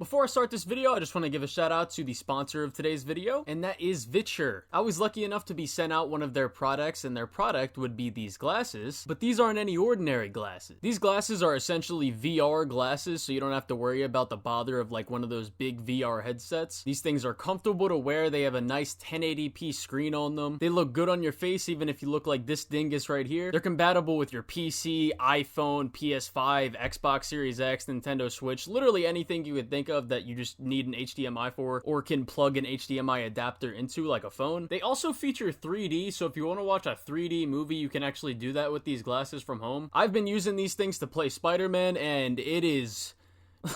Before I start this video, I just want to give a shout out to the sponsor of today's video, and that is Vitsure. I was lucky enough to be sent out one of their products, and their product would be these glasses, but these aren't any ordinary glasses. These glasses are essentially VR glasses, so you don't have to worry about the bother of like one of those big VR headsets. These things are comfortable to wear, they have a nice 1080p screen on them, they look good on your face even if you look like this dingus right here. They're compatible with your PC, iPhone, PS5, Xbox Series X, Nintendo Switch, literally anything you could think of that you just need an HDMI for or can plug an HDMI adapter into like a phone. They also feature 3D, so if you want to watch a 3D movie, you can actually do that with these glasses from home. I've been using these things to play Spider-Man, and it is...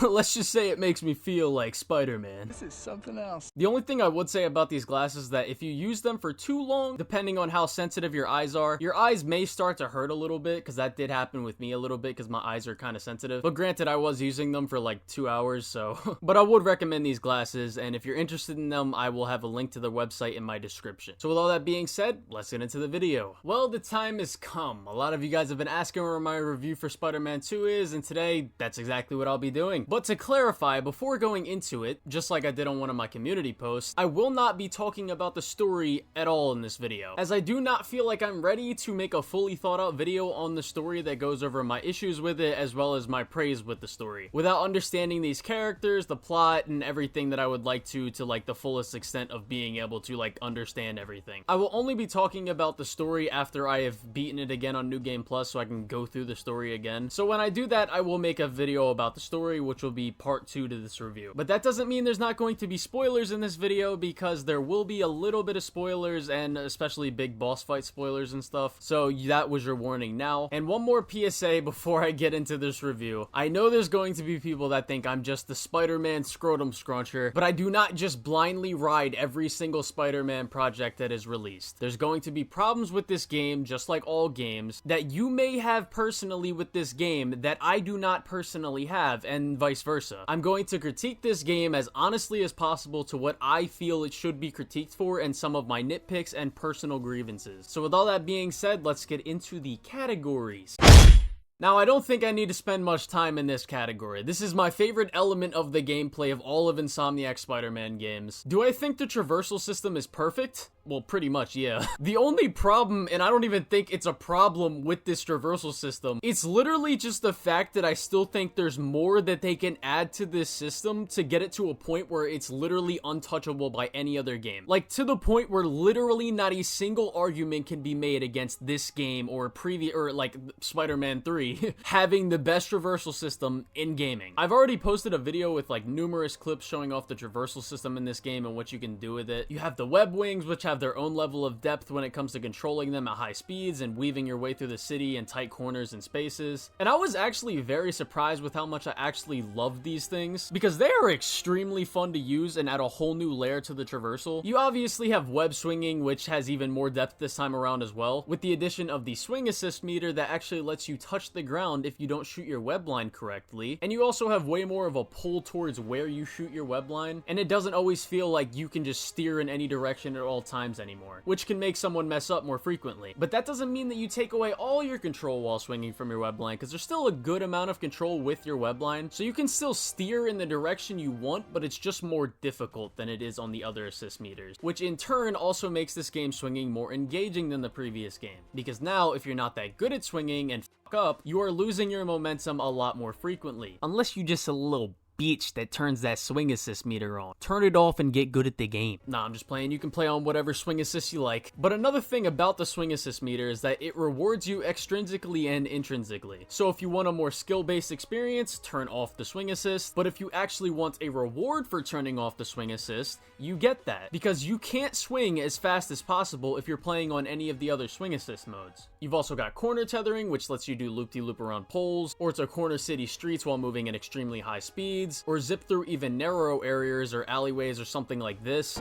let's just say it makes me feel like Spider-Man. This is something else. The only thing I would say about these glasses is that if you use them for too long, depending on how sensitive your eyes are, your eyes may start to hurt a little bit, because that did happen with me a little bit because my eyes are kind of sensitive. But granted, I was using them for like 2 hours, so... but I would recommend these glasses, and if you're interested in them, I will have a link to their website in my description. So with all that being said, let's get into the video. Well, the time has come. A lot of you guys have been asking where my review for Spider-Man 2 is, and today, that's exactly what I'll be doing. But to clarify, before going into it, just like I did on one of my community posts, I will not be talking about the story at all in this video, as I do not feel like I'm ready to make a fully thought out video on the story that goes over my issues with it as well as my praise with the story, without understanding these characters, the plot, and everything that I would like to like the fullest extent of being able to like understand everything. I will only be talking about the story after I have beaten it again on New Game Plus, so I can go through the story again. So when I do that, I will make a video about the story, which will be part 2 to this review. But that doesn't mean there's not going to be spoilers in this video, because there will be a little bit of spoilers, and especially big boss fight spoilers and stuff. So that was your warning now. And one more PSA before I get into this review. I know there's going to be people that think I'm just the Spider-Man scrotum scruncher, but I do not just blindly ride every single Spider-Man project that is released. There's going to be problems with this game, just like all games, that you may have personally with this game that I do not personally have, and vice versa. I'm going to critique this game as honestly as possible to what I feel it should be critiqued for, and some of my nitpicks and personal grievances. So with all that being said, let's get into the categories. Now, I don't think I need to spend much time in this category. This is my favorite element of the gameplay of all of Insomniac Spider-Man games. Do I think the traversal system is perfect? Well, pretty much, yeah. The only problem, and I don't even think it's a problem with this traversal system, it's literally just the fact that I still think there's more that they can add to this system to get it to a point where it's literally untouchable by any other game. Like, to the point where literally not a single argument can be made against this game or like Spider-Man 3 having the best traversal system in gaming. I've already posted a video with like numerous clips showing off the traversal system in this game and what you can do with it. You have the web wings, which have their own level of depth when it comes to controlling them at high speeds and weaving your way through the city in tight corners and spaces. And I was actually very surprised with how much I actually loved these things, because they are extremely fun to use and add a whole new layer to the traversal. You obviously have web swinging, which has even more depth this time around as well, with the addition of the swing assist meter that actually lets you touch the ground if you don't shoot your web line correctly. And you also have way more of a pull towards where you shoot your web line, and it doesn't always feel like you can just steer in any direction at all times anymore, which can make someone mess up more frequently. But that doesn't mean that you take away all your control while swinging from your web line, because there's still a good amount of control with your web line, so you can still steer in the direction you want, but it's just more difficult than it is on the other assist meters, which in turn also makes this game swinging more engaging than the previous game, because now if you're not that good at swinging and fuck up, you are losing your momentum a lot more frequently, unless you just a little bitch that turns that swing assist meter on. Turn it off and get good at the game. Nah, I'm just playing. You can play on whatever swing assist you like. But another thing about the swing assist meter is that it rewards you extrinsically and intrinsically. So if you want a more skill-based experience, turn off the swing assist. But if you actually want a reward for turning off the swing assist, you get that, because you can't swing as fast as possible if you're playing on any of the other swing assist modes. You've also got corner tethering, which lets you do loop-de-loop around poles, or to corner city streets while moving at extremely high speeds, or zip through even narrow areas or alleyways or something like this.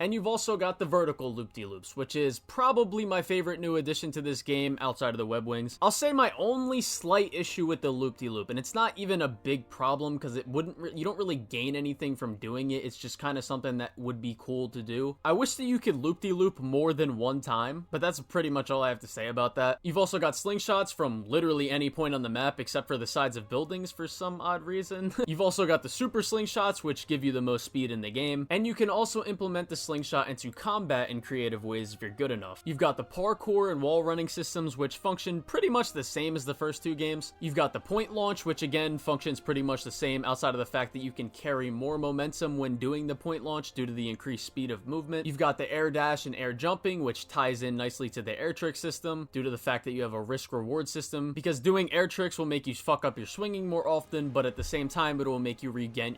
And you've also got the vertical loop-de-loops, which is probably my favorite new addition to this game outside of the web wings. I'll say my only slight issue with the loop-de-loop, and it's not even a big problem because you don't really gain anything from doing it. It's just kind of something that would be cool to do. I wish that you could loop-de-loop more than one time, but that's pretty much all I have to say about that. You've also got slingshots from literally any point on the map except for the sides of buildings for some odd reason. You've also got the super slingshots, which give you the most speed in the game, and you can also implement the slingshot into combat in creative ways if you're good enough. You've got the parkour and wall running systems, which function pretty much the same as the first two games. You've got the point launch, which again functions pretty much the same outside of the fact that you can carry more momentum when doing the point launch due to the increased speed of movement. You've got the air dash and air jumping, which ties in nicely to the air trick system due to the fact that you have a risk reward system, because doing air tricks will make you fuck up your swinging more often, but at the same time it will make you regain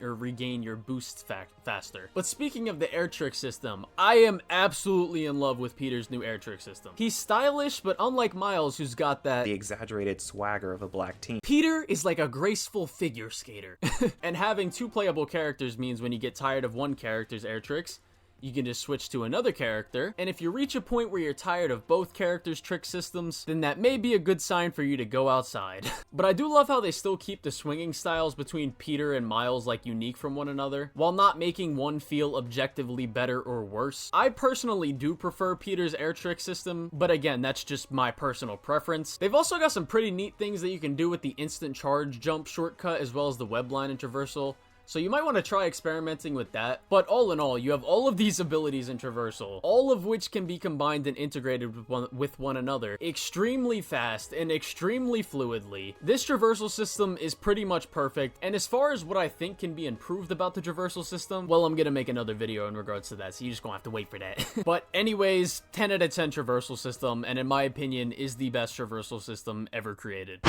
your boost faster. But speaking of the air trick system, I am absolutely in love with Peter's new air trick system. He's stylish, but unlike Miles, who's got the exaggerated swagger of a black teen, Peter is like a graceful figure skater. And having two playable characters means when you get tired of one character's air tricks, you can just switch to another character, and if you reach a point where you're tired of both characters' trick systems, then that may be a good sign for you to go outside. But I do love how they still keep the swinging styles between Peter and Miles like unique from one another, while not making one feel objectively better or worse. I personally do prefer Peter's air trick system, but again, that's just my personal preference. They've also got some pretty neat things that you can do with the instant charge jump shortcut as well as the web line and traversal. So you might want to try experimenting with that. But all in all, you have all of these abilities in Traversal, all of which can be combined and integrated with one another extremely fast and extremely fluidly. This Traversal system is pretty much perfect, and as far as what I think can be improved about the Traversal system, well, I'm gonna make another video in regards to that, so you're just gonna have to wait for that. But anyways, 10 out of 10 Traversal system, and in my opinion, is the best Traversal system ever created.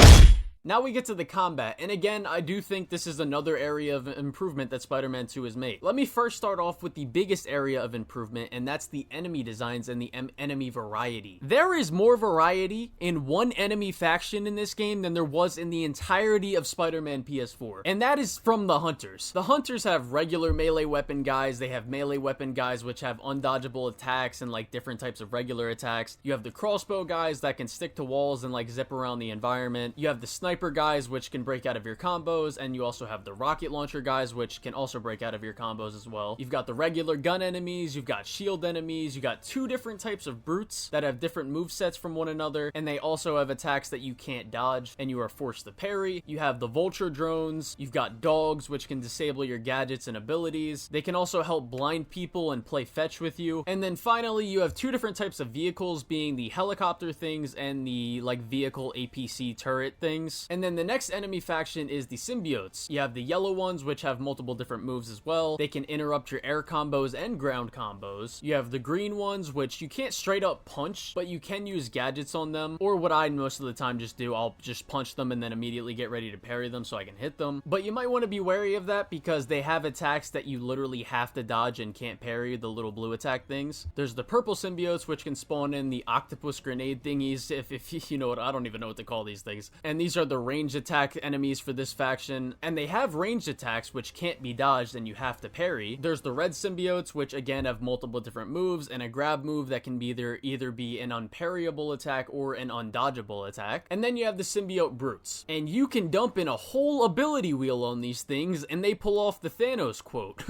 Now we get to the combat, and again, I do think this is another area of improvement that Spider-Man 2 has made. Let me first start off with the biggest area of improvement, and that's the enemy designs and the enemy variety. There is more variety in one enemy faction in this game than there was in the entirety of Spider-Man PS4, and that is from the Hunters. The Hunters have regular melee weapon guys, they have melee weapon guys which have undodgeable attacks and like different types of regular attacks. You have the crossbow guys that can stick to walls and like zip around the environment. You have the sniper guys which can break out of your combos, and you also have the rocket launcher guys which can also break out of your combos as well. You've got the regular gun enemies, you've got shield enemies, you got two different types of brutes that have different movesets from one another, and they also have attacks that you can't dodge and you are forced to parry. You have the vulture drones, you've got dogs which can disable your gadgets and abilities. They can also help blind people and play fetch with you. And then finally you have two different types of vehicles, being the helicopter things and the like vehicle APC turret things. And then the next enemy faction is the symbiotes. You have the yellow ones which have multiple different moves as well. They can interrupt your air combos and ground combos. You have the green ones which you can't straight up punch, but you can use gadgets on them, or what I most of the time just do, I'll just punch them and then immediately get ready to parry them so I can hit them. But you might want to be wary of that because they have attacks that you literally have to dodge and can't parry, the little blue attack things. There's the purple symbiotes which can spawn in the octopus grenade thingies, if you know what, I don't even know what to call these things. And these are the ranged attack enemies for this faction, and they have ranged attacks which can't be dodged and you have to parry. There's the red symbiotes which again have multiple different moves and a grab move that can be either be an unparryable attack or an undodgeable attack. And then you have the symbiote brutes, and you can dump in a whole ability wheel on these things and they pull off the Thanos quote.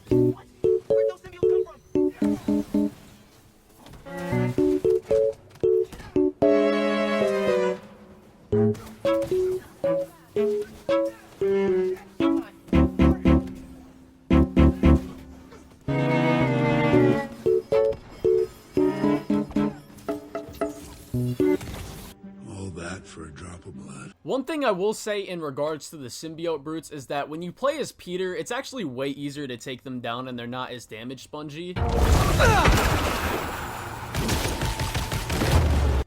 What? Where'd those symbiotes come from? One thing I will say in regards to the symbiote brutes is that when you play as Peter, it's actually way easier to take them down and they're not as damage spongy.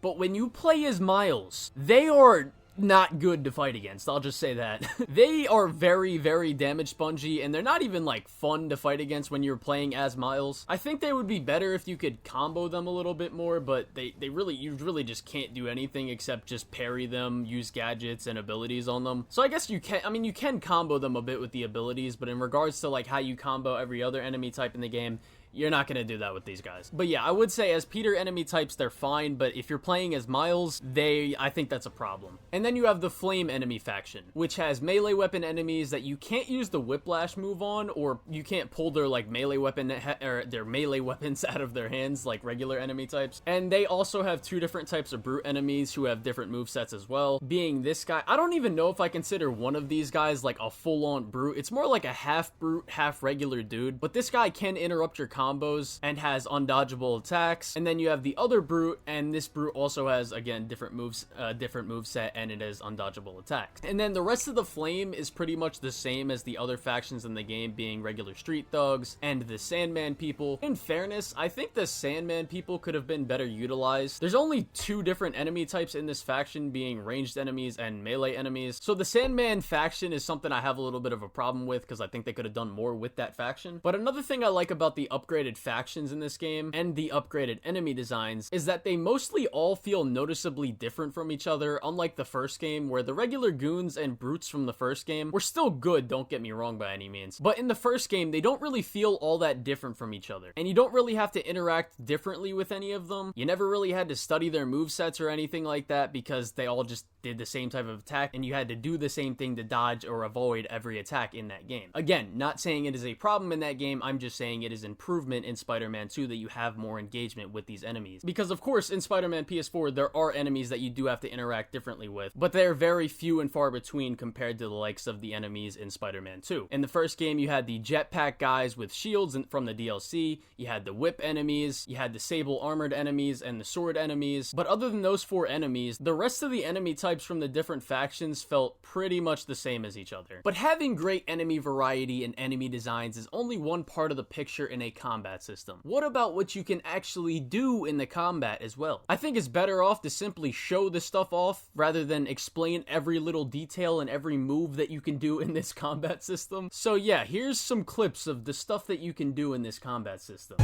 But when you play as Miles, they are not good to fight against, I'll just say that. They are very, very damage spongy, and they're not even like fun to fight against when you're playing as Miles. I think they would be better if you could combo them a little bit more, but you really just can't do anything except just parry them, use gadgets and abilities on them. So I guess you can combo them a bit with the abilities, but in regards to like how you combo every other enemy type in the game, You're not gonna do that with these guys. But yeah, I would say as Peter enemy types, they're fine, but if you're playing as Miles, I think that's a problem. And then you have the Flame enemy faction, which has melee weapon enemies that you can't use the Whiplash move on, or you can't pull their like melee weapon or their melee weapons out of their hands like regular enemy types. And they also have two different types of brute enemies who have different movesets as well. Being this guy, I don't even know if I consider one of these guys like a full-on brute. It's more like a half brute, half regular dude. But this guy can interrupt your combos and has undodgeable attacks. And then you have the other brute, and this brute also has, again, different moveset, and it has undodgeable attacks. And then the rest of the Flame is pretty much the same as the other factions in the game, being regular street thugs and the Sandman people. In fairness, I think the Sandman people could have been better utilized. There's only two different enemy types in this faction, being ranged enemies and melee enemies. So the Sandman faction is something I have a little bit of a problem with, because I think they could have done more with that faction. But another thing I like about the upgraded factions in this game and the upgraded enemy designs is that they mostly all feel noticeably different from each other, unlike the first game, where the regular goons and brutes from the first game were still good, don't get me wrong by any means. But in the first game, they don't really feel all that different from each other. And you don't really have to interact differently with any of them. You never really had to study their movesets or anything like that, because they all just did the same type of attack, and you had to do the same thing to dodge or avoid every attack in that game. Again, not saying it is a problem in that game, I'm just saying it is improvement in Spider-Man 2 that you have more engagement with these enemies. Because of course, in Spider-Man PS4, there are enemies that you do have to interact differently with, but they're very few and far between compared to the likes of the enemies in Spider-Man 2. In the first game, you had the jetpack guys with shields from the DLC, you had the whip enemies, you had the sable armored enemies, and the sword enemies. But other than those four enemies, the rest of the enemy types from the different factions felt pretty much the same as each other. But having great enemy variety and enemy designs is only one part of the picture in a combat system. What about what you can actually do in the combat as well? I think it's better off to simply show the stuff off rather than explain every little detail and every move that you can do in this combat system. So yeah, here's some clips of the stuff that you can do in this combat system.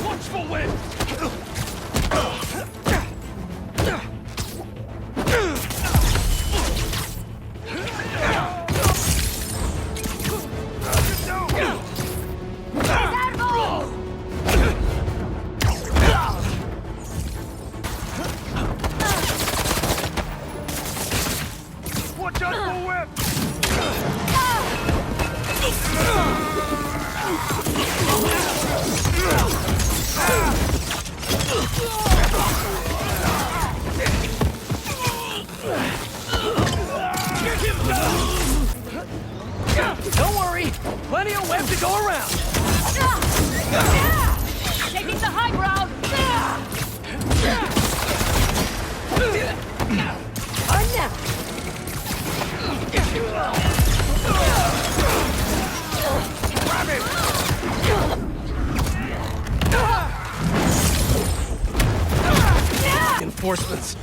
Watchful wind! Watch out for whip! Don't worry, plenty of web to go around. Taking the high ground. Grab him! Reinforcements.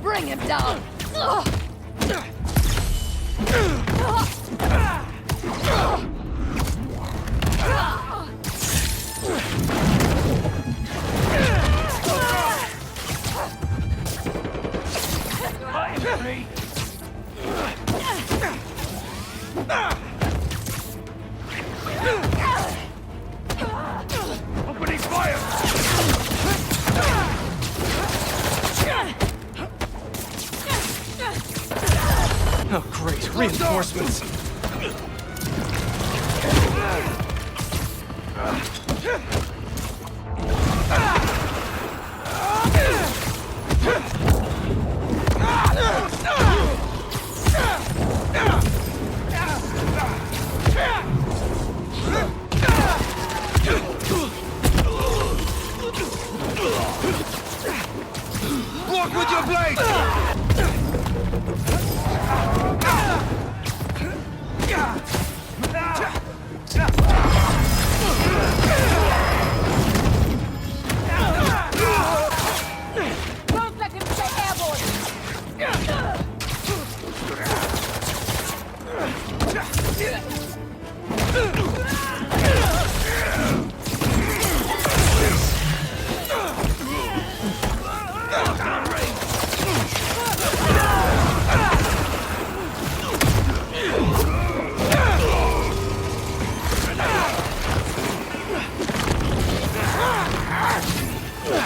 Bring him down. Opening fire! Oh, great. Reinforcements. Block with your blade! Don't let him stay airborne. Keep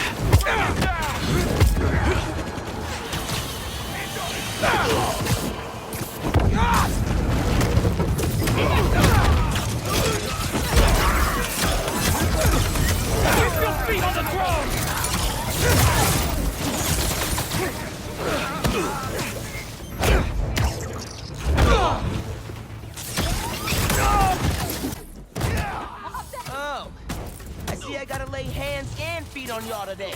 your feet on the ground! Oh, I see I gotta lay hands and feet on y'all today.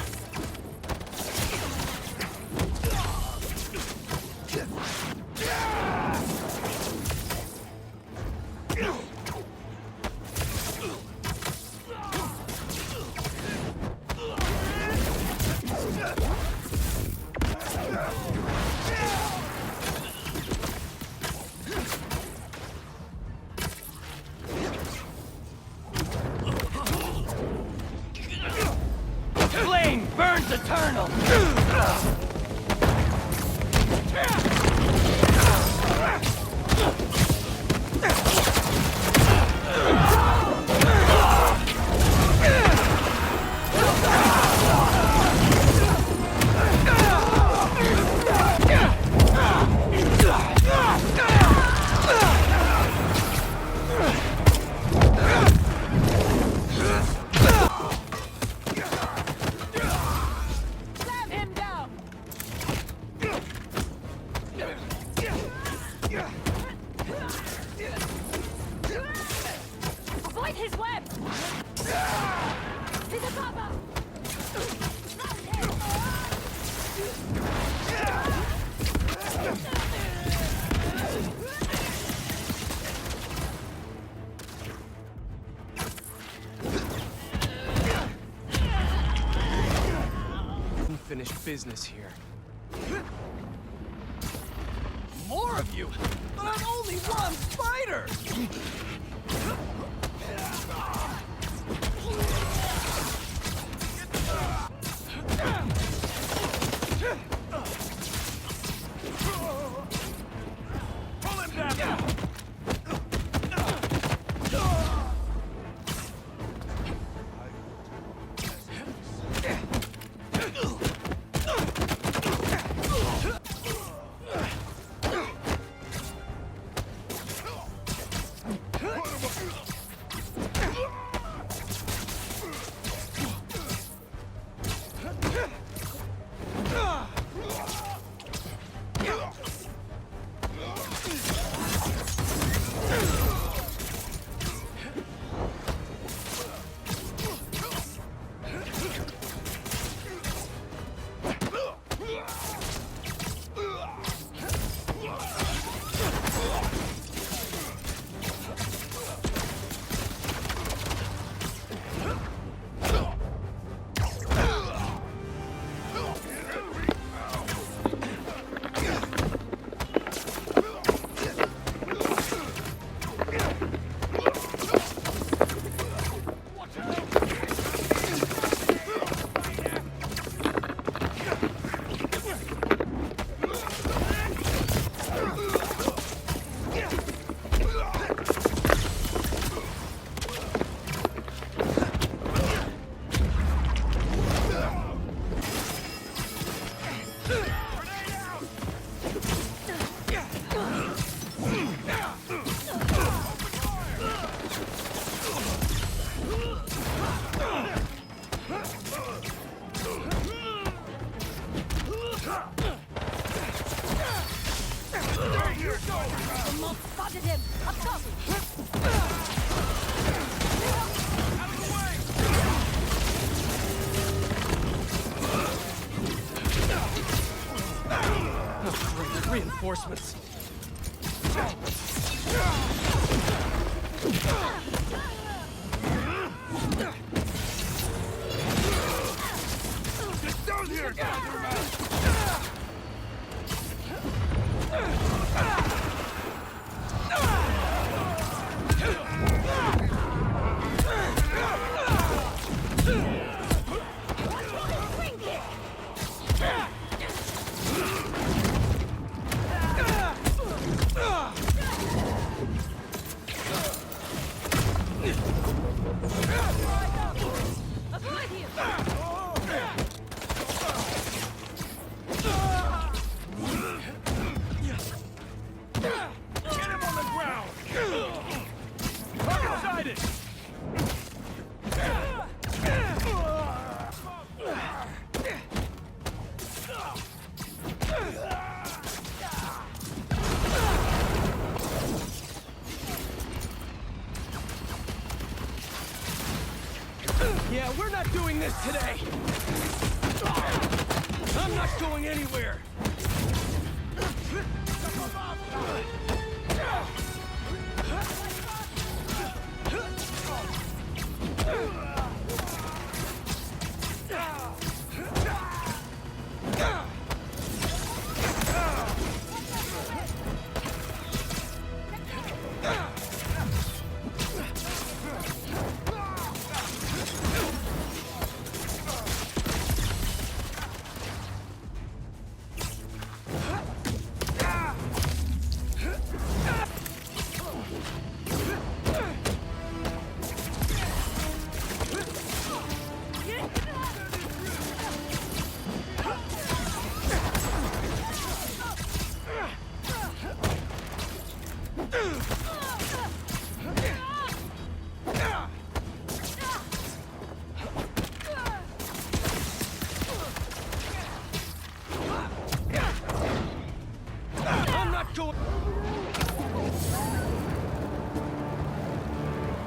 Flame burns eternal! Slam him down. Avoid his web. He's a cover. Unfinished business here. More of you! But I'm only one fighter! Pull him down! The mob spotted him. Up top. Oh, great. Reinforcements. Get down here, we're not doing this today. I'm not going anywhere.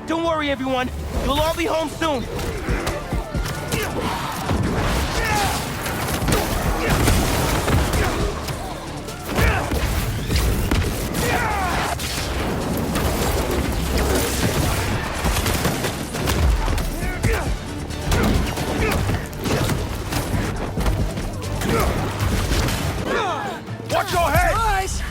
Don't worry, everyone. You'll all be home soon. Watch your head! Guys!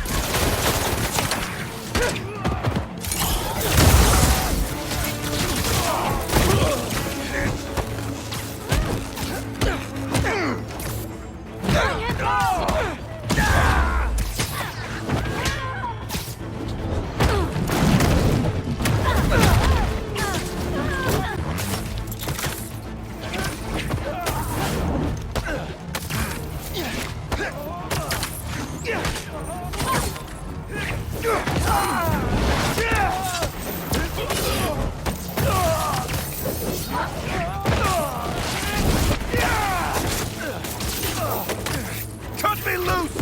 Cut me loose!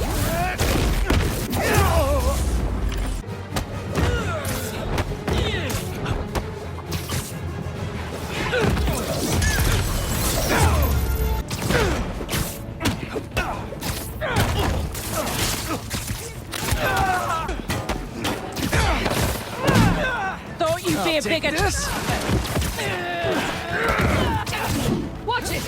Don't you be a bigot! This? Watch it!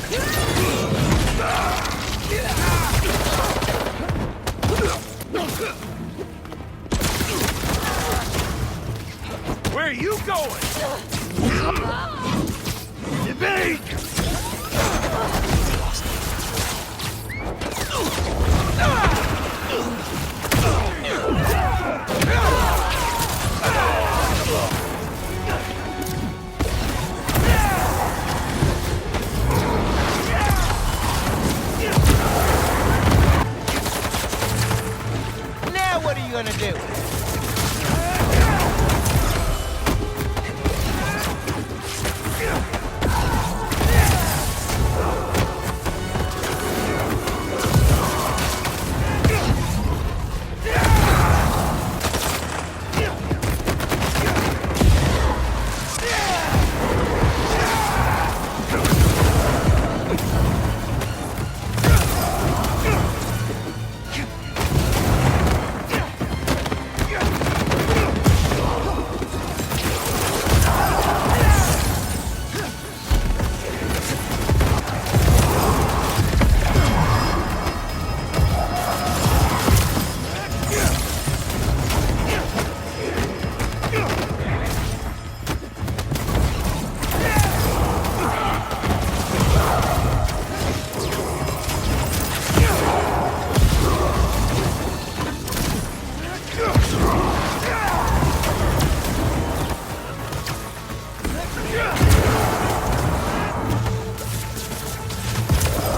Where are you going? Evade! Now what are you gonna do?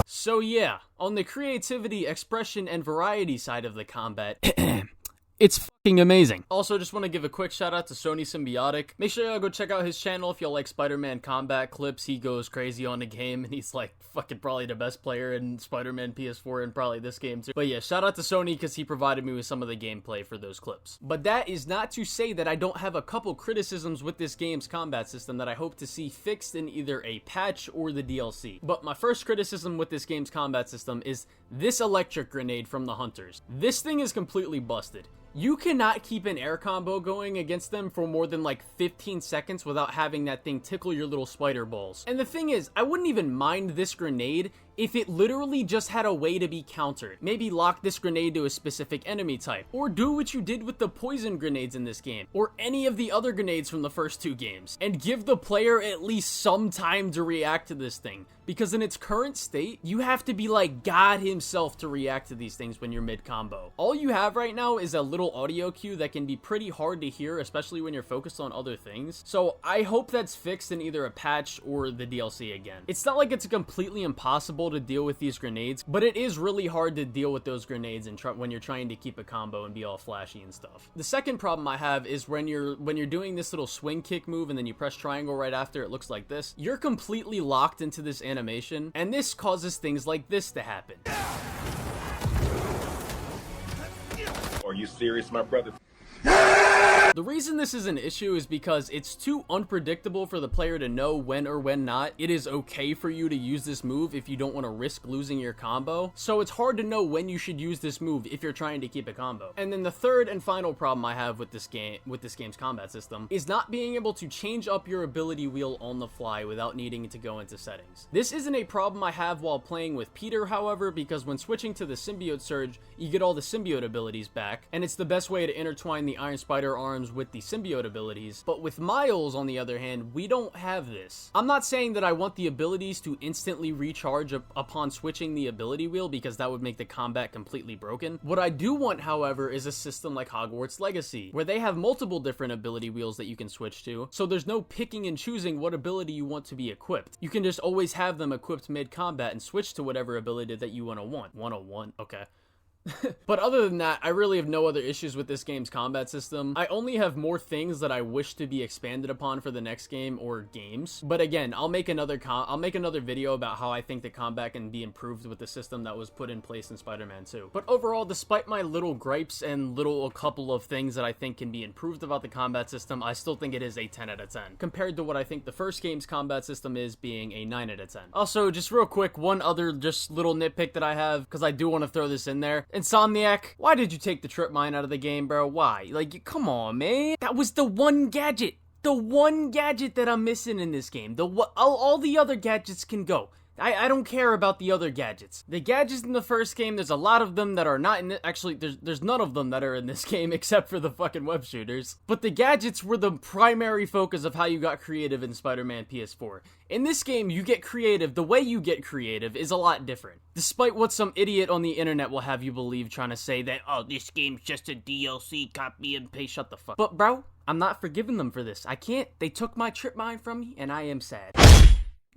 So yeah, on the creativity, expression, and variety side of the combat, it's amazing. Also, just want to give a quick shout out to Sony Symbiotic. Make sure y'all go check out his channel if y'all like Spider-Man combat clips. He goes crazy on the game, and he's like fucking probably the best player in Spider-Man PS4 and probably this game too. But yeah, shout out to Sony because he provided me with some of the gameplay for those clips. But that is not to say that I don't have a couple criticisms with this game's combat system that I hope to see fixed in either a patch or the DLC. But my first criticism with this game's combat system is this electric grenade from the Hunters. This thing is completely busted. You cannot keep an air combo going against them for more than like 15 seconds without having that thing tickle your little spider balls. And the thing is, I wouldn't even mind this grenade if it literally just had a way to be countered. Maybe lock this grenade to a specific enemy type, or do what you did with the poison grenades in this game, or any of the other grenades from the first 2 games, and give the player at least some time to react to this thing. Because in its current state, you have to be like God himself to react to these things when you're mid-combo. All you have right now is a little audio cue that can be pretty hard to hear, especially when you're focused on other things. So I hope that's fixed in either a patch or the DLC again. It's not like it's completely impossible to deal with these grenades, but it is really hard to deal with those grenades and when you're trying to keep a combo and be all flashy and stuff. The second problem I have is when you're doing this little swing kick move and then you press triangle right after, it looks like this. You're completely locked into this animation, and this causes things like this to happen. Are you serious, my brother? The reason this is an issue is because it's too unpredictable for the player to know when or when not it is okay for you to use this move if you don't want to risk losing your combo. So it's hard to know when you should use this move if you're trying to keep a combo. And then the third and final problem I have with this game's combat system is not being able to change up your ability wheel on the fly without needing to go into settings. This isn't a problem I have while playing with Peter, however, because when switching to the symbiote surge, you get all the symbiote abilities back, and it's the best way to intertwine the Iron Spider arms with the symbiote abilities. But with Miles, on the other hand, we don't have this. I'm not saying that I want the abilities to instantly recharge upon switching the ability wheel, because that would make the combat completely broken. What I do want, however, is a system like Hogwarts Legacy, where they have multiple different ability wheels that you can switch to, so there's no picking and choosing what ability you want to be equipped. You can just always have them equipped mid-combat and switch to whatever ability that you want. 101, okay. But other than that, I really have no other issues with this game's combat system. I only have more things that I wish to be expanded upon for the next game or games. But again, I'll make another video about how I think the combat can be improved with the system that was put in place in Spider-Man 2. But overall, despite my little gripes and a couple of things that I think can be improved about the combat system, I still think it is a 10 out of 10 compared to what I think the first game's combat system is, being a 9 out of 10. Also, just real quick, one other just little nitpick that I have, because I do want to throw this in there. Insomniac, why did you take the trip mine out of the game, bro? Why? Like, come on, man. That was the one gadget. The one gadget that I'm missing in this game. All the other gadgets can go. I don't care about the other gadgets. The gadgets in the first game, there's a lot of them that are not in it. Actually, there's none of them that are in this game except for the fucking web shooters. But the gadgets were the primary focus of how you got creative in Spider-Man PS4. In this game, you get creative. The way you get creative is a lot different. Despite what some idiot on the internet will have you believe, trying to say that, oh, this game's just a DLC, copy and paste, shut the fuck. But bro, I'm not forgiving them for this. I can't. They took my trip mine from me, and I am sad.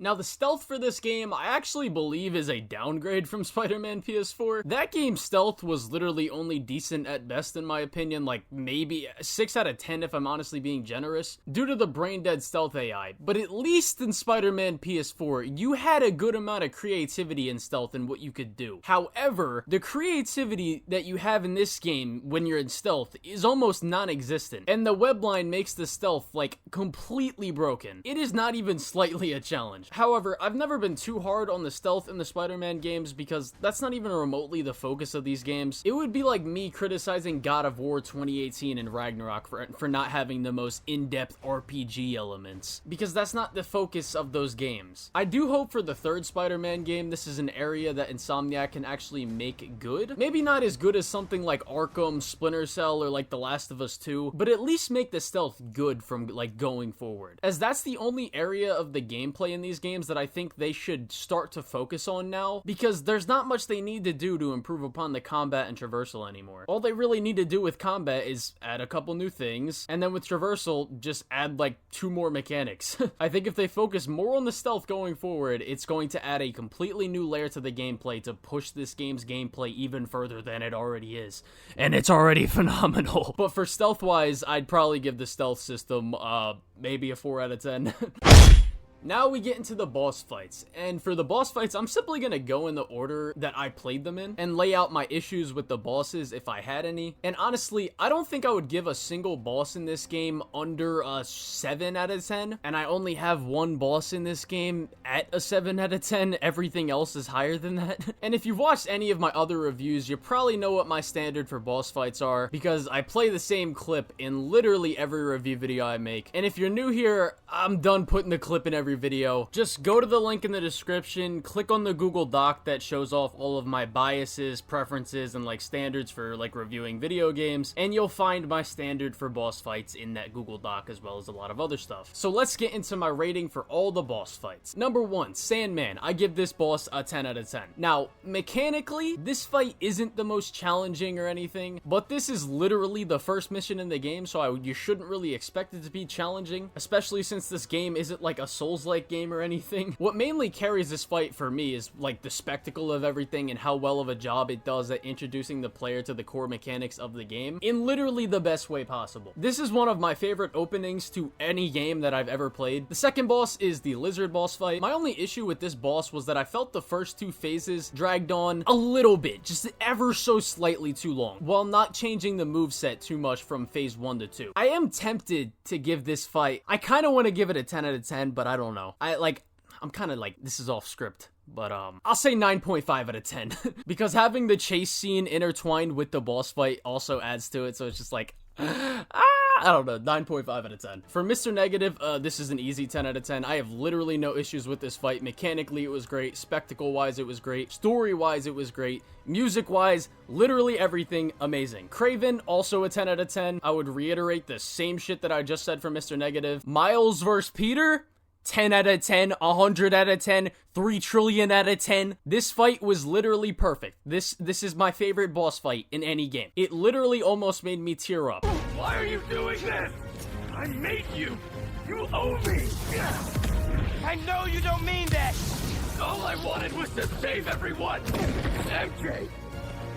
Now, the stealth for this game, I actually believe is a downgrade from Spider-Man PS4. That game's stealth was literally only decent at best, in my opinion, like maybe 6 out of 10 if I'm honestly being generous, due to the brain-dead stealth AI. But at least in Spider-Man PS4, you had a good amount of creativity in stealth and what you could do. However, the creativity that you have in this game when you're in stealth is almost non-existent, and the webline makes the stealth, like, completely broken. It is not even slightly a challenge. However, I've never been too hard on the stealth in the Spider-Man games because that's not even remotely the focus of these games. It would be like me criticizing God of War 2018 and Ragnarok for not having the most in-depth RPG elements, because that's not the focus of those games. I do hope for the third Spider-Man game this is an area that Insomniac can actually make good. Maybe not as good as something like Arkham, Splinter Cell, or like The Last of Us 2, but at least make the stealth good from like going forward, as that's the only area of the gameplay in these these games that I think they should start to focus on now, because there's not much they need to do to improve upon the combat and traversal anymore. All they really need to do with combat is add a couple new things, and then with traversal, just add like 2 more mechanics. I think if they focus more on the stealth going forward, it's going to add a completely new layer to the gameplay to push this game's gameplay even further than it already is. And it's already phenomenal. But for stealth-wise, I'd probably give the stealth system, maybe a 4 out of 10. Now we get into the boss fights, and for the boss fights, I'm simply gonna go in the order that I played them in, and lay out my issues with the bosses if I had any. And honestly, I don't think I would give a single boss in this game under a 7 out of 10, and I only have one boss in this game at a 7 out of 10, everything else is higher than that. And if you've watched any of my other reviews, you probably know what my standard for boss fights are, because I play the same clip in literally every review video I make. And if you're new here, I'm done putting the clip in every video. Just go to the link in the description, click on the Google Doc that shows off all of my biases, preferences, and like standards for like reviewing video games, and you'll find my standard for boss fights in that Google Doc, as well as a lot of other stuff. So let's get into my rating for all the boss fights. Number 1, Sandman. I give this boss a 10 out of 10. Now, mechanically, this fight isn't the most challenging or anything, but this is literally the first mission in the game, so you shouldn't really expect it to be challenging, especially since this game isn't like a Souls-like game or anything. What mainly carries this fight for me is like the spectacle of everything and how well of a job it does at introducing the player to the core mechanics of the game in literally the best way possible. This is one of my favorite openings to any game that I've ever played. The second boss is the lizard boss fight. My only issue with this boss was that I felt the first 2 phases dragged on a little bit, just ever so slightly too long, while not changing the moveset too much from phase 1 to 2. I am tempted to give this fight, I kind of want to give it a 10 out of 10, but I don't know. I'm kind of like, this is off script, but I'll say 9.5 out of 10 because having the chase scene intertwined with the boss fight also adds to it, so it's just like, I don't know, 9.5 out of 10. For Mr. Negative, this is an easy 10 out of 10. I have literally no issues with this fight. Mechanically, it was great. Spectacle-wise, it was great. Story-wise, it was great. Music-wise, literally everything, amazing. Kraven, also a 10 out of 10. I would reiterate the same shit that I just said for Mr. Negative. Miles vs. Peter, 10 out of 10, 100 out of 10, 3 trillion out of 10. This fight was literally perfect. This is my favorite boss fight in any game. It literally almost made me tear up. Why are you doing this? I made you. You owe me. I know you don't mean that. All I wanted was to save everyone. MJ.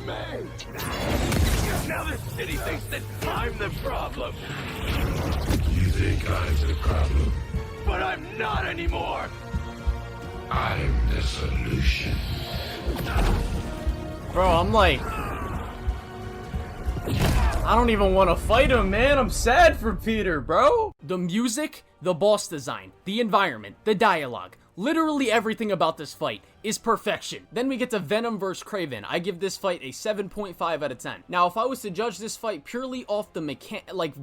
May. Now this city thinks that I'm the problem. You think I'm the problem? But I'm not anymore. I'm the solution. Bro, I'm like, I don't even want to fight him, man. I'm sad for Peter, bro. The music, the boss design, the environment, the dialogue, literally everything about this fight is perfection. Then we get to Venom vs. Kraven. I give this fight a 7.5 out of 10. Now, if I was to judge this fight purely off the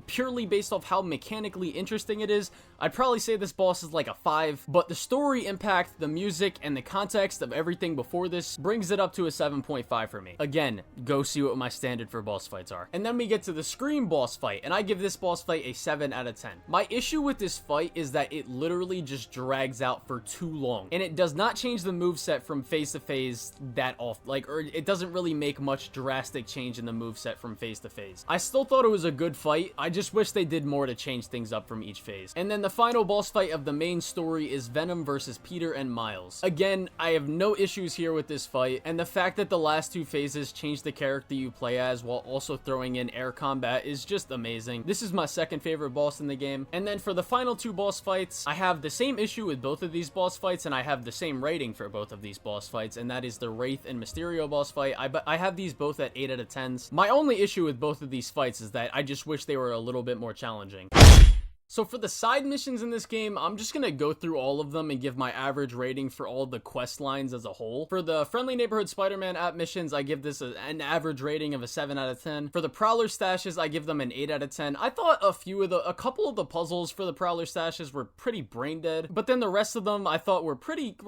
purely based off how mechanically interesting it is, I'd probably say this boss is like a 5, but the story impact, the music, and the context of everything before this brings it up to a 7.5 for me. Again, go see what my standard for boss fights are. And then we get to the Scream boss fight, and I give this boss fight a 7 out of 10. My issue with this fight is that it literally just drags out for too long, and it does not change the moveset from phase to phase that off, or it doesn't really make much drastic change in the moveset from phase to phase. I still thought it was a good fight. I just wish they did more to change things up from each phase. And then the final boss fight of the main story is Venom versus Peter and Miles. Again, I have no issues here with this fight, and the fact that the last 2 phases change the character you play as while also throwing in air combat is just amazing. This is my second favorite boss in the game. And then for the final 2 boss fights, I have the same issue with both of these boss fights, and I have the same rating for both of these boss fights, and that is the Wraith and Mysterio boss fight. I have these both at 8 out of 10s. My only issue with both of these fights is that I just wish they were a little bit more challenging. So for the side missions in this game, I'm just gonna go through all of them and give my average rating for all the quest lines as a whole. For the Friendly Neighborhood Spider-Man app missions, I give this an average rating of a 7 out of 10. For the Prowler stashes, I give them an 8 out of 10. I thought a couple of the puzzles for the Prowler stashes were pretty brain dead, but then the rest of them I thought were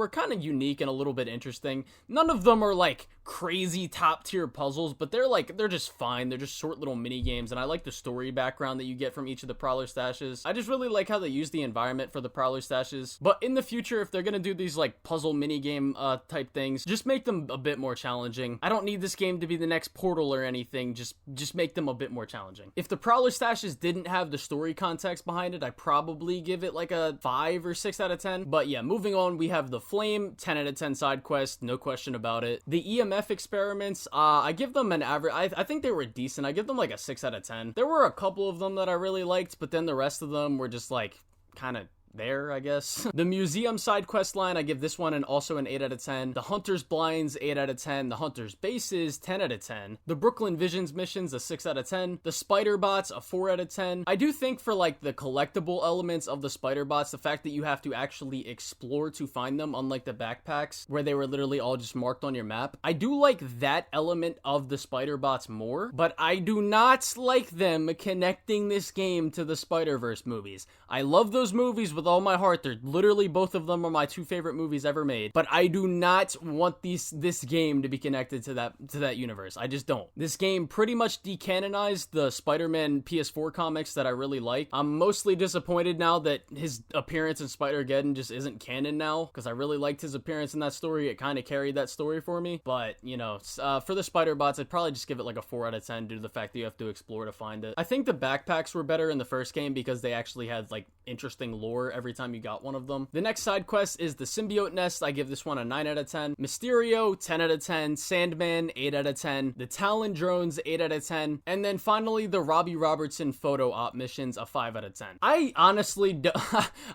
kind of unique and a little bit interesting. None of them are like crazy top tier puzzles, but they're just fine. They're just short little mini games, and I like the story background that you get from each of the Prowler stashes. I just really like how they use the environment for the Prowler stashes. But in the future, if they're gonna do these like puzzle minigame type things, just make them a bit more challenging. I don't need this game to be the next Portal or anything, just make them a bit more challenging. If the Prowler stashes didn't have the story context behind it, I'd probably give it like a 5 or 6 out of 10. But yeah, moving on, we have the Flame, 10 out of 10 side quest, no question about it. The EMF experiments, I give them an average, I think they were decent. I give them like a 6 out of 10. There were a couple of them that I really liked, but then the rest of them were just like kind of there, I guess. The museum side quest line, I give this one also an 8 out of 10. The Hunter's Blinds, 8 out of 10. The Hunter's Bases, 10 out of 10. The Brooklyn Visions missions, a 6 out of 10. The Spider Bots, a 4 out of 10. I do think for like the collectible elements of the Spider Bots, the fact that you have to actually explore to find them, unlike the backpacks where they were literally all just marked on your map, I do like that element of the Spider Bots more, but I do not like them connecting this game to the Spider-Verse movies. I love those movies with all my heart. They're literally, both of them are my 2 favorite movies ever made, but I do not want this game to be connected to that universe. I just don't. This game pretty much decanonized the Spider-Man PS4 comics that I really like. I'm mostly disappointed now that his appearance in Spider-Geddon just isn't canon now, because I really liked his appearance in that story. It kind of carried that story for me, but you know, for the Spider Bots, I'd probably just give it like a 4 out of 10 due to the fact that you have to explore to find it. I think the backpacks were better in the first game because they actually had like interesting lore every time you got one of them. The next side quest is the Symbiote Nest. I give this one a 9 out of 10. Mysterio, 10 out of 10. Sandman, 8 out of 10. The Talon Drones, 8 out of 10. And then finally, the Robbie Robertson photo op missions, a 5 out of 10. I honestly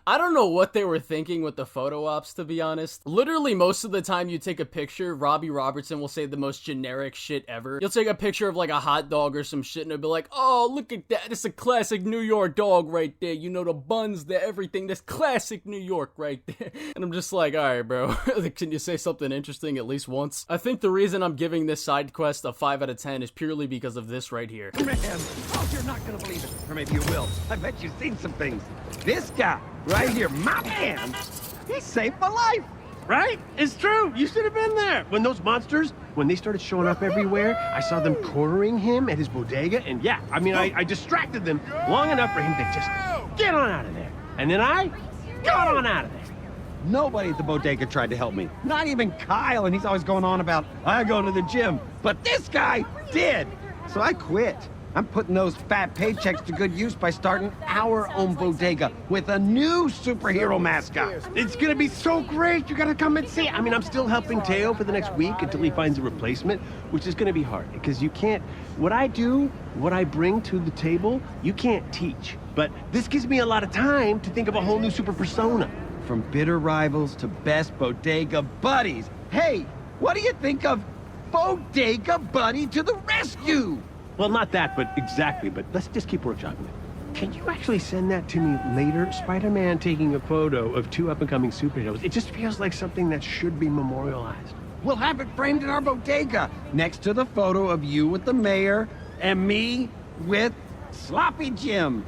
I don't know what they were thinking with the photo ops, to be honest. Literally, most of the time you take a picture, Robbie Robertson will say the most generic shit ever. You'll take a picture of like a hot dog or some shit and it'll be like, oh, look at that. It's a classic New York dog right there. You know, the buns, the everything. That's classic New York right there. And I'm just like, all right, bro. Can you say something interesting at least once? I think the reason I'm giving this side quest a 5 out of 10 is purely because of this right here. Man, oh, you're not gonna believe it. Or maybe you will. I bet you've seen some things. This guy, right here, my man, he saved my life. Right? It's true. You should have been there. When those monsters, when they started showing up everywhere, I saw them cornering him at his bodega. And yeah, I mean, I distracted them long enough for him to just get on out of there. And then I got on out of there. Nobody at the bodega tried to help me. Not even Kyle, and he's always going on about, I go to the gym. But this guy did. So I quit. I'm putting those fat paychecks to good use by starting our own bodega with a new superhero mascot. It's gonna be so great. You gotta come and see. I mean, I'm still helping Teo for the next week until he finds a replacement, which is gonna be hard because you can't, what I do, what I bring to the table, you can't teach. But this gives me a lot of time to think of a whole new super persona. From bitter rivals to best bodega buddies. Hey, what do you think of Bodega Buddy to the rescue? Well, not that, but exactly. But let's just keep workshopping it. Can you actually send that to me later? Spider-Man taking a photo of 2 up-and-coming superheroes. It just feels like something that should be memorialized. We'll have it framed in our bodega, next to the photo of you with the mayor and me with Sloppy Jim.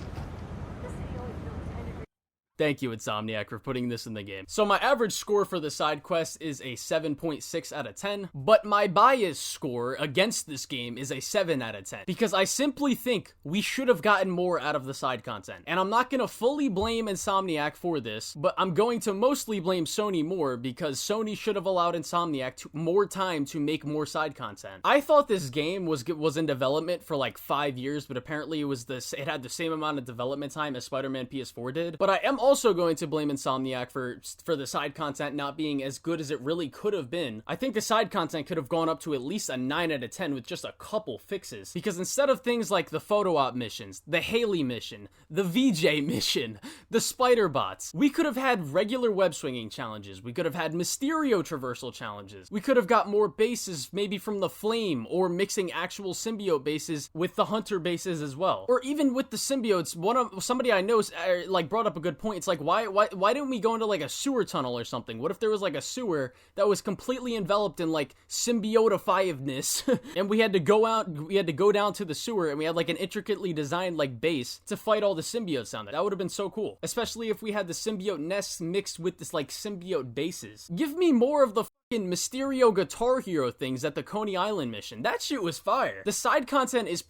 Thank you, Insomniac, for putting this in the game. So my average score for the side quest is a 7.6 out of 10, but my bias score against this game is a 7 out of 10, because I simply think we should have gotten more out of the side content. And I'm not going to fully blame Insomniac for this, but I'm going to mostly blame Sony more, because Sony should have allowed Insomniac more time to make more side content. I thought this game was in development for like 5 years, but apparently it had the same amount of development time as Spider-Man PS4 did. But I am also going to blame Insomniac for the side content not being as good as it really could have been. I think the side content could have gone up to at least a 9 out of 10 with just a couple fixes, because instead of things like the photo op missions, the Haley mission, the VJ mission, the spider bots, we could have had regular web swinging challenges. We could have had Mysterio traversal challenges. We could have got more bases, maybe from the Flame, or mixing actual symbiote bases with the Hunter bases as well. Or even with the symbiotes, somebody I know like brought up a good point. point, it's like, why didn't we go into like a sewer tunnel or something? What if there was like a sewer that was completely enveloped in like symbiotifiedness and we had to go down to the sewer and we had like an intricately designed like base to fight all the symbiotes down there. That would have been so cool, especially if we had the symbiote nests mixed with this like symbiote bases. Give me more of the Mysterio Guitar Hero things at the Coney Island mission. That shit was fire. The side content is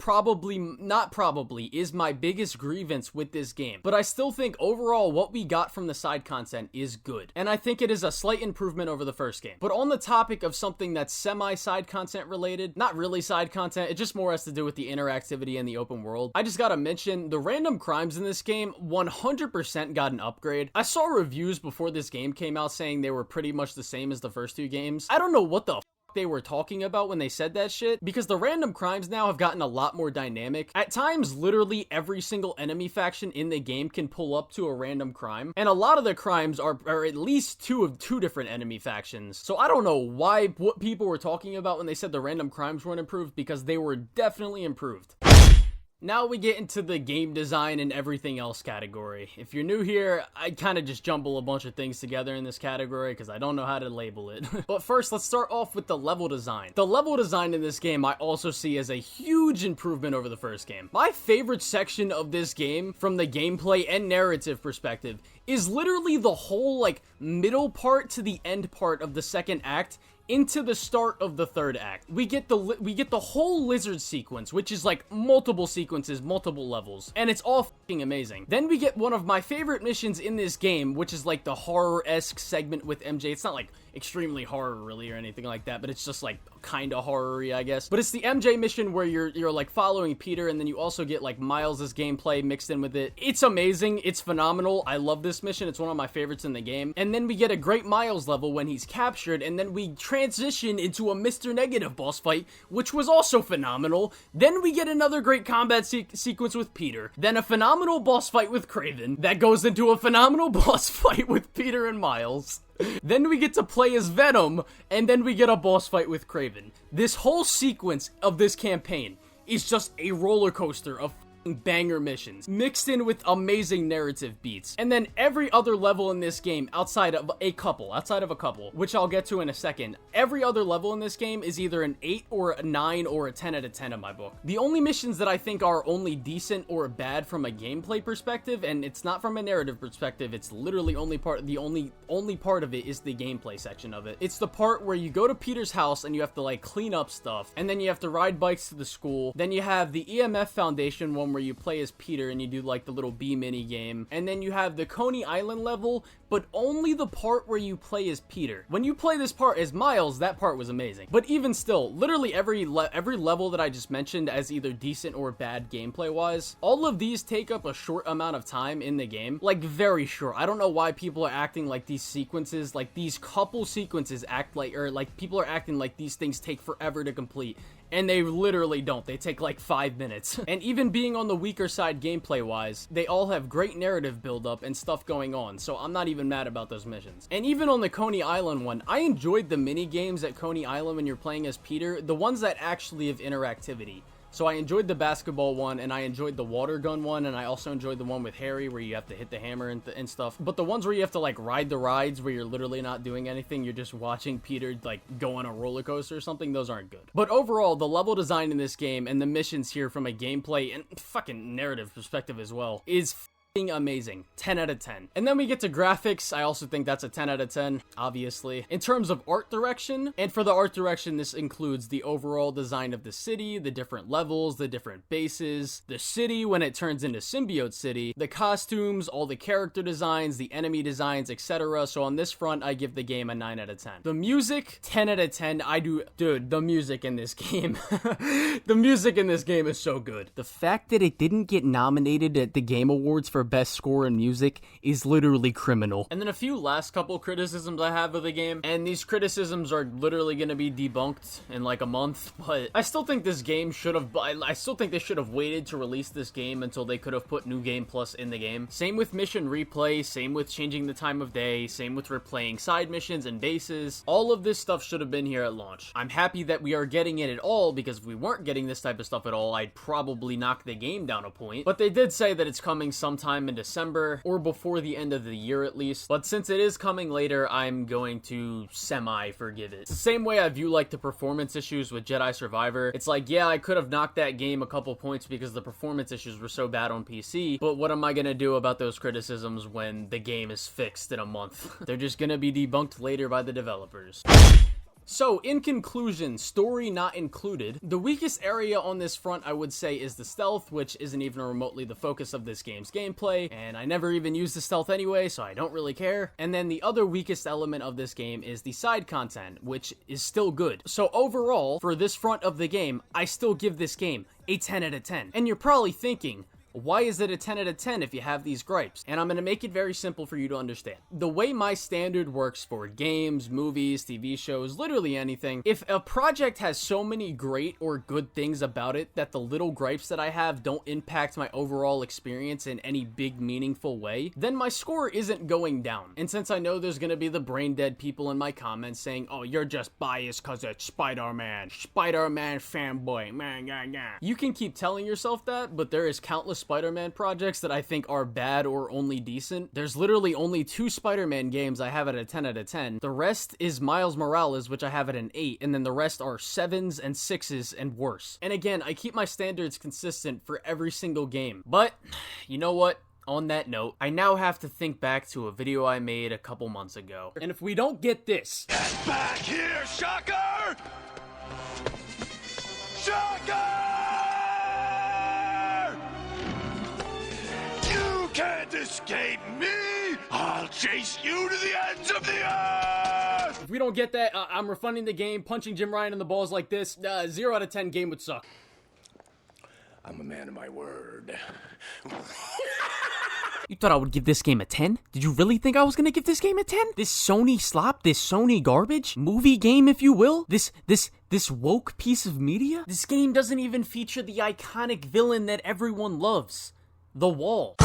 is my biggest grievance with this game, but I still think overall what we got from the side content is good, and I think it is a slight improvement over the first game. But on the topic of something that's semi-side content related, not really side content, it just more has to do with the interactivity in the open world, I just gotta mention the random crimes in this game 100% got an upgrade. I saw reviews before this game came out saying they were pretty much the same as the first two games. I don't know what the they were talking about when they said that shit, because the random crimes now have gotten a lot more dynamic. At times, literally every single enemy faction in the game can pull up to a random crime, and a lot of the crimes are at least two different enemy factions. So I don't know what people were talking about when they said the random crimes weren't improved, because they were definitely improved. Now we get into the game design and everything else category. If you're new here, I kind of just jumble a bunch of things together in this category because I don't know how to label it. But first, let's start off with the level design. The level design in this game I also see as a huge improvement over the first game. My favorite section of this game, from the gameplay and narrative perspective, is literally the whole like middle part to the end part of the second act into the start of the third act. We get the whole lizard sequence, which is like multiple sequences, multiple levels, and it's all fucking amazing. Then we get one of my favorite missions in this game, which is like the horror-esque segment with MJ. It's not like extremely horror really or anything like that, but it's just like kind of horror-y, I guess. But it's the MJ mission where you're like following Peter, and then you also get like Miles's gameplay mixed in with it. It's amazing. It's phenomenal. I love this mission. It's one of my favorites in the game. And then we get a great Miles level when he's captured, and then we transition into a Mr. Negative boss fight, which was also phenomenal. Then we get another great combat sequence with Peter, then a phenomenal boss fight with Kraven that goes into a phenomenal boss fight with Peter and Miles. Then we get to play as Venom, and then we get a boss fight with Kraven. This whole sequence of this campaign is just a roller coaster of banger missions mixed in with amazing narrative beats. And then every other level in this game outside of a couple, which I'll get to in a second, every other level in this game is either an 8 or a 9 or a 10 out of 10 in my book. The only missions that I think are only decent or bad from a gameplay perspective, and it's not from a narrative perspective, it's literally the only part of it is the gameplay section of it. It's the part where you go to Peter's house and you have to like clean up stuff, and then you have to ride bikes to the school. Then you have the EMF Foundation one where you play as Peter and you do like the little bee mini game, and then you have the Coney Island level, but only the part where you play as Peter. When you play this part as Miles, that part was amazing. But even still, literally every level that I just mentioned as either decent or bad gameplay wise, all of these take up a short amount of time in the game, like very short. I don't know why people are acting like these sequences, like these couple sequences act like, or like people are acting like these things take forever to complete. And they literally don't. They take like 5 minutes. And even being on the weaker side gameplay wise, they all have great narrative buildup and stuff going on, so I'm not even mad about those missions. And even on the Coney Island one, I enjoyed the mini games at Coney Island when you're playing as Peter, the ones that actually have interactivity. So I enjoyed the basketball one, and I enjoyed the water gun one, and I also enjoyed the one with Harry where you have to hit the hammer and stuff. But the ones where you have to like ride the rides where you're literally not doing anything, you're just watching Peter like go on a roller coaster or something, those aren't good. But overall, the level design in this game and the missions here from a gameplay and fucking narrative perspective as well is amazing. 10 out of 10. And then we get to graphics. I also think that's a 10 out of 10, obviously. In terms of art direction, and for the art direction, this includes the overall design of the city, the different levels, the different bases, the city when it turns into Symbiote City, the costumes, all the character designs, the enemy designs, etc. So on this front, I give the game a 9 out of 10. The music, 10 out of 10. Dude, the music in this game. The music in this game is so good. The fact that it didn't get nominated at the Game Awards for best score in music is literally criminal. And then a few last couple criticisms I have of the game, and these criticisms are literally going to be debunked in like a month, but I still think this game I still think they should have waited to release this game until they could have put New Game Plus in the game. Same with mission replay, same with changing the time of day, same with replaying side missions and bases. All of this stuff should have been here at launch. I'm happy that we are getting it at all, because if we weren't getting this type of stuff at all, I'd probably knock the game down a point. But they did say that it's coming sometime sometime in December or before the end of the year at least. But since it is coming later, I'm going to semi-forgive it. It's the same way I view like the performance issues with Jedi Survivor. It's like, yeah, I could have knocked that game a couple points because the performance issues were so bad on PC, but what am I gonna do about those criticisms when the game is fixed in a month? They're just gonna be debunked later by the developers. So, in conclusion, story not included, the weakest area on this front I would say is the stealth, which isn't even remotely the focus of this game's gameplay, and I never even use the stealth anyway, so I don't really care. And then the other weakest element of this game is the side content, which is still good. So overall, for this front of the game, I still give this game a 10 out of 10. And you're probably thinking, why is it a 10 out of 10 if you have these gripes? And I'm going to make it very simple for you to understand. The way my standard works for games, movies, TV shows, literally anything, if a project has so many great or good things about it that the little gripes that I have don't impact my overall experience in any big meaningful way, then my score isn't going down. And since I know there's going to be the brain dead people in my comments saying, oh, you're just biased because it's Spider-Man fanboy, man, yeah. You can keep telling yourself that, but there is countless Spider-Man projects that I think are bad or only decent. There's literally only 2 Spider-Man games I have at a 10 out of 10. The rest is Miles Morales, which I have at an 8, and then the rest are 7s and 6s and worse. And again, I keep my standards consistent for every single game. But, you know what? On that note, I now have to think back to a video I made a couple months ago. And if we don't get this... Get back here, Shocker! Shocker! Can't escape me! I'll chase you to the ends of the earth! If we don't get that, I'm refunding the game. Punching Jim Ryan in the balls like this, 0 out of 10 game would suck. I'm a man of my word. You thought I would give this game a 10? Did you really think I was gonna give this game a 10? This Sony slop, this Sony garbage, movie game if you will, this woke piece of media? This game doesn't even feature the iconic villain that everyone loves. The Wall.